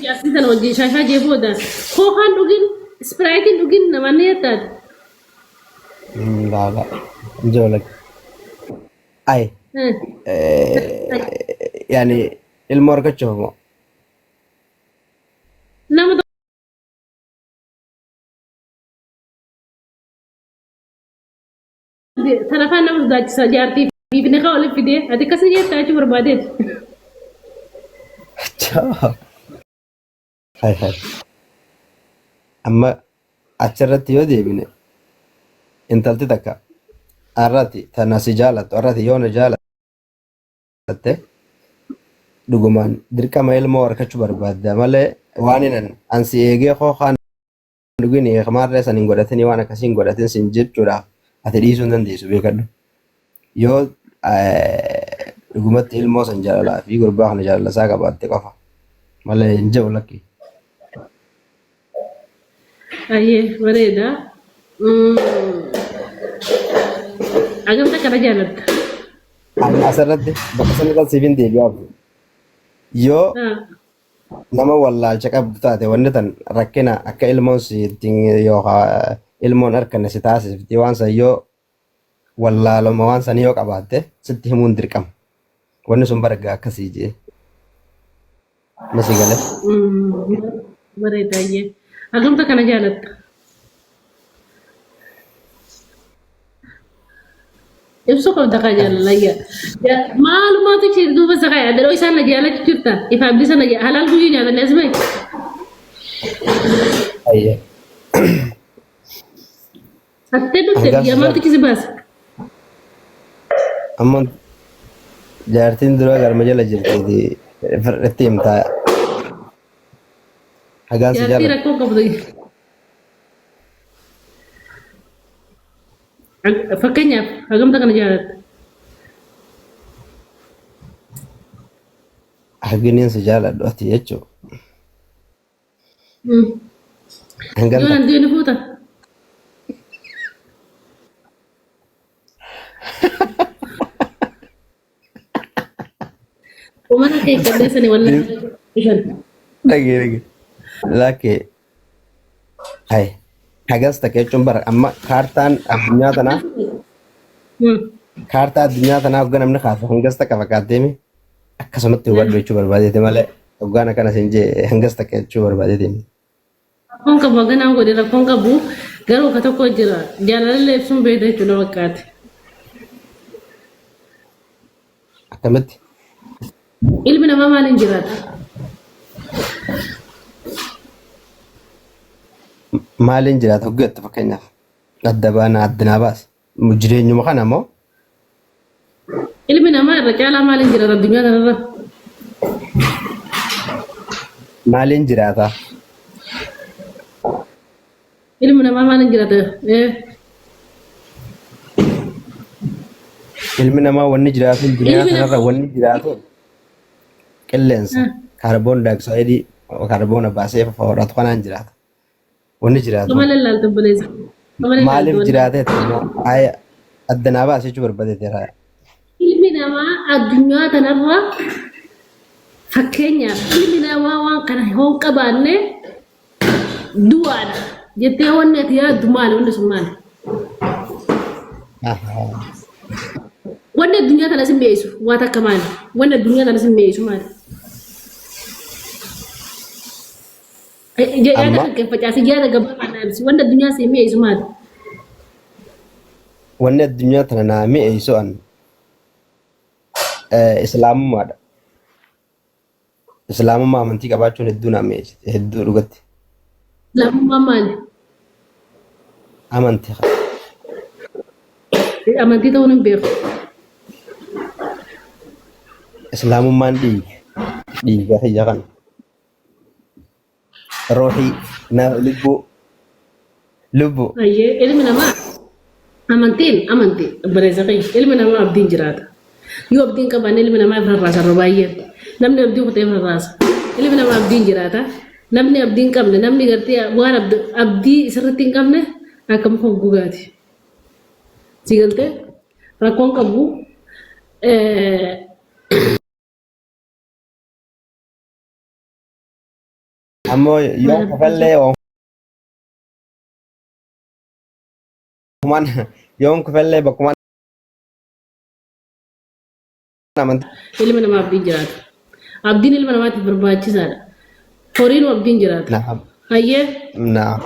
jaarsiisan wajjin shaashaa jeebooda kookaan dhugin ispiraayitiin dhugin namanni yettaadha. لا لا جولك أي يعني المورجة شوفوا Nama tanafaan nama sodaachisa jaartii fi bineensa waliin fidee ati akkasii jettaa jechuun barbaadeeti. هاي هاي أما أشرت يودي بني أنت تلتك أراتي تناسي جالت أراتي يون جالت دعومان درك ما يلمو أركش برباد ماله وانين أنسي إيجي خو خان دعوني خمار رأس أنين قرأتني وانا كسين قرأتني سنجد جورا أتري سندن ديسو بيكادو يو دعومات يلمو سنجالا في قربا خن جالا ساقا بات تكافا ماله إنجا ولكي Ayyee bareeda. Agamta kana jaalatta. أنا أسرت بكسر قال سيفين دي بياب يو nama wallaalcha qabdu taate wanni tan rakkina akka ilmoon si ittiin yookaan ilmoon harkanne si taasifti waan san yoo wallaaloma waan san yoo qabaatte sitti himuun dirqama wanni sun bargaa akkasii jee masi gale Bareeda ayyee. Agamta kana jaalatta. Ibsu qabda ka jaalallayya. Maalumaatu ishee duuba saqaa yaadaloo isaan na jaalachuu jirta. Ifa abdii sana halaal guyyuu nyaatanne as bahe. ayye Attee dhuftee biyya maaltu kisi baase? amma jaartiin dura garma jala jirti itti himtaa hagaan si Jaartii jala rakkoo qabdu. Fakkeenyaaf hagamta kana jaalatta. haginiin si jaaladhu ati jechuu hangan Yoo nan deeni fuuta. Umana kee qalleessanii wallan ishan. dhagee lakkee hay hagas takee jechuun bara amma kaartaan addunyaa tanaa kaartaa addunyaa tanaa hoggaa namni kaasu hangas takka fakkaatteemi akkasumatti hubadhu jechuu barbaadeeti malee hoggaan akkana siin jee hangas takka jechuu barbaadeeti. Rakkoon qabu ganaan godhe rakkoon qabu garuu ka tokko jira jaalallee ibsuun beekta jechuudha fakkaate. Akkamitti Ilmi namaa maaliin jiraata? maaliin jiraata hoggeettu fakkeenyaaf adda baana addunaa baas jireenyuma kana immoo Ilmi namaa irra caalaa maaliin jiraata addunyaa kanarra? maaliin jiraata Ilmi namaa maaliin jiraata? ilmi namaa wanni jiraatu duniyaa kanarra wanni jiraatu qilleensa kaarboon daayioksaayidii kaarboona baasee fudhatu kanaan jiraata wanni jiraatu Kuma lallaaltu buleessa. maaliif jiraateet addanaa baasee jechuu barbaadeeteera. Ilmi namaa addunyaa kanarra fakkeenyaaf ilmi namaa waan kana hoon qabaanne du'aadha jettee wanni ati yaaddu maali wanni sun maali? Wanni addunyaa kana sin beeysu waa takka maali? Wanni addunyaa kana sin beeysu maali? Yaada kan facaase yaada gabaabaa naamsi wanni addunyaa sin beeysu maali? wanni addunyaa tana naa mi'eessu an islaamummaadha. Islaamummaa amantii qabaachuun hedduu naa mi'eessite hedduu dhugatti Islaamummaan maali? amantii Amantii ta'uun hin beeku. islaamummaan dhiiga hiyya kana roohii na lubbuu Ayyee ilmi namaa amantii bareessa qe'ee ilmi namaa abdiin jiraata. Yoo abdiin qaban ilmi namaa irra raasa irra baay'ee namni abdii kutee irra raasa. Ilmi namaa abdiin jiraata. Namni abdiin qabne namni gartee waan abdii isirratti hin qabne akka muka gogaati. Si galtee rakkoon qabu ammoo yoom kafallee oomumaan yoom kafallee bakkumaan amantii. ilma namaa abdiin jiraata. Abdiin ilma namaatiif barbaachisaadha. Horiin abdiin jiraata. Naam. Hayyee Naam.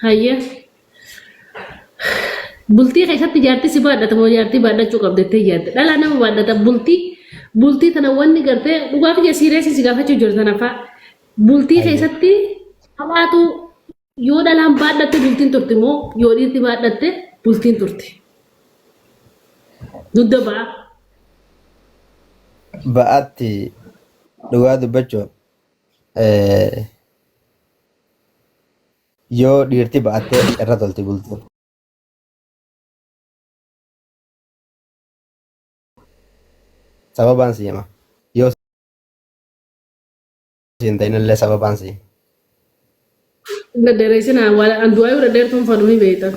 hayyee bultii keessatti jaartii si baadhata moo jaartii baadhachuu qabdettee yaadda. Dhalaa nama baadhata bultii tana wanni gartee dhugaaf ija siireessi si gaafachuu jiru tana fa'a. Bultii keessatti hawaatu yoo dhalaan baadhatte bultiin turti moo yoo dhiirti baadhatte bultiin turti. Dudda ba'a. Ba'aatti dhugaa dubbachuun yoo dhiirti ba'attee irra tolti bultiin. Sababaan si hima. Yoo siin ta'inillee sababaan si hima. Daddareessinaa waan andu'aa daddeertuun faduu beekta.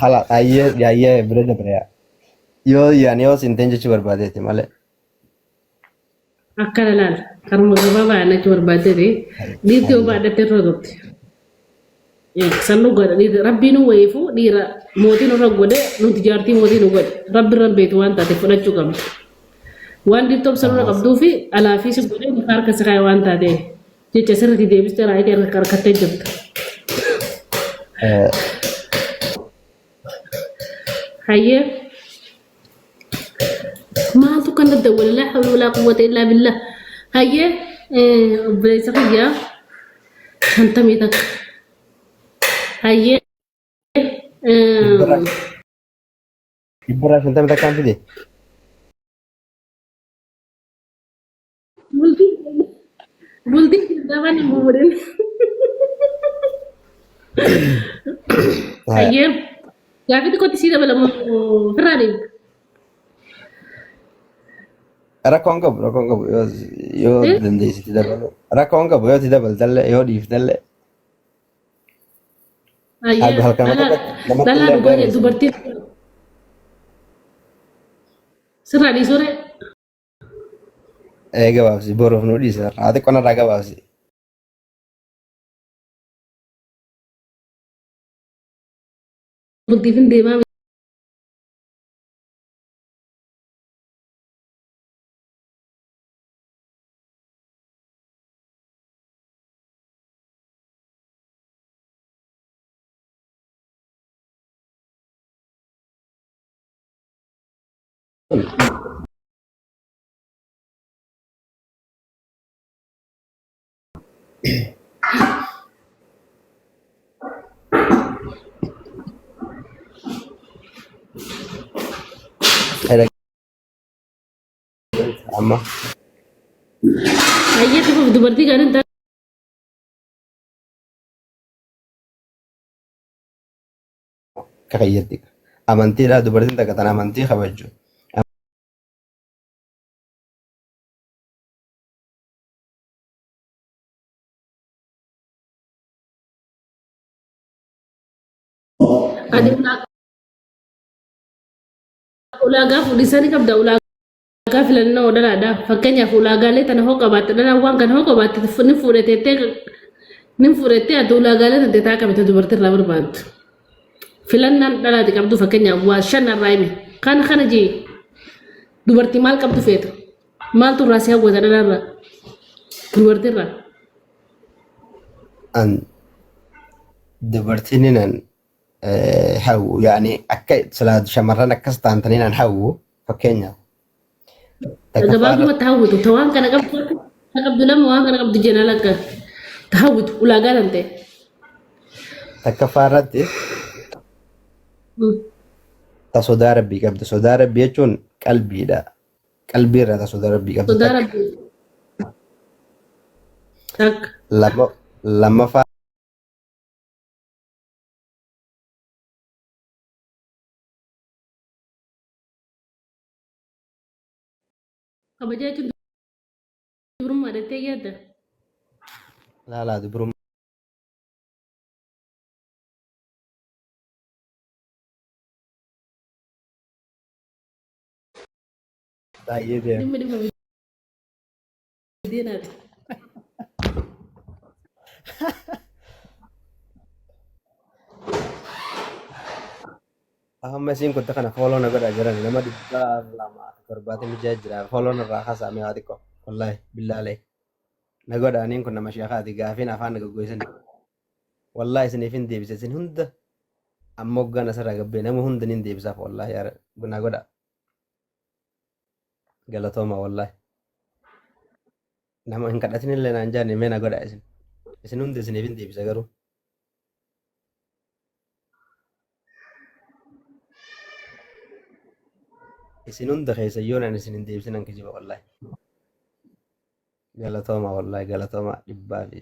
Hala ayyee bira dabreeyaa. Yoo siin ta'in jechuu barbaadeeti malee. Akkana laala. Karuma gabaa baay'inachuu barbaadeeti. Dhiirti yoo baadhatte irra turte. Sannu godha rabbiin wayifu dhiira mootiin irra godhe nuti jaartii mootiin nu godhe. Rabbi irra beetu waan taate fudhachuu qabdi. Waan dhiirtoom sanurra qabduu fi alaa fi si godhe muka harka si kaa'e waan taate jecha sirriitti deebistee raayitee harkattee jirtu. Hayyee maaltu kan daddawwala laa hawla walaa quwwata illaa billah. Hayyee obboleessa kiyyaa shantamii takka. Hayyee Dhibbarraa shantamii takkaan fide. bultii gaban hin buburin. Hayyee gaafi xiqqootti sii dabalamu firraa deemta. Rakkoon qabu yoo dandeessiti dabalu. Rakkoon qabu yoo ti dabaltallee yoo dhiiftallee. Hayyee dhalaa dhugaa dubartiin sirraa dhiisore. Gabaabsi boruuf nu dhiisa. Haati qonnarraa gabaabsi. Bultiif hin deemaa. Amma Hayyee tufuuf dubartii kan hin taane. kakayyatti. Amantiidha dubartiin takka tan amantii kabajju. Adi ulaagaa fuudhisanii qabda. Ulaagaa filannoo dhalaadha. Fakkeenyaaf ulaagaalee tana hoo qabaatte dhalaan waan kana hoo qabaatte ni fudhattee ati ulaagaalee tante taa qabate dubartii irraa barbaaddu. Filannaan dhalaati qabdu fakkeenyaaf waa 5 irraa hime. Kana jee dubartii maal qabdu feetu? Maaltu irraa si hawwata dhalaarraa? Dubartii irraa. Dubartiin nan hawwu yaani akka salaatu shamarran akkas taantanii nan hawwu fakkeenyaaf. Gabaabumatti hawwitu waan kana qabdu lama waan kana qabdu jenaa lakka hawwitu ulaagaa tante. Takka faarratti ta sodaa rabbii qabdi. Sodaa rabbii jechuun qalbiidha. Qalbii irraa ta sodaa rabbii qabdi. Sodaa rabbii. Takka. Lammaffaa kabajaa jechuun dubrummaa dhattee yaadda. laalaa dubrummaa. Baay'ee beeku. Dhimma dhimma bideenaati. Amma isin kun kana follow na godha jiran nama dhibba lama torbaatami mijaa jira follow narraa hasaame haa xiqqoo wallahi billaalee na godha aniin kun nama sheekaati gaafiin afaan na goggoysan wallahi isiniif hin deebisa isin hunda amma hoggaan asirraa gabbee nama hunda nin deebisaaf wallahi yaa na godha galatooma wallahi nama hin kadhatin illee naan jaanne mee na godha isin hunda isiniif hin deebisa garuu isin hunda keessa yoo nan isin hin deebisinan kijiba wallahi galatooma wallahi galatooma dhibbaa fi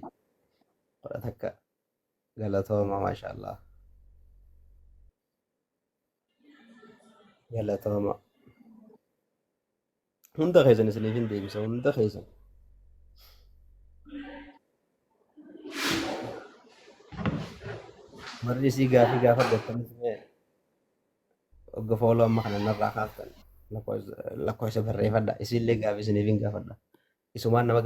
kudha takka galatooma maasha Allah galatooma hunda keessan isiniif hin deebisa hunda keessan warri isii gaafii gaafa gattanis mee ogga fooloo amma kana narraa kaaftan lakkoofsa barreeffadha isiillee gaafii isiniif hin gaafadha isumaan nama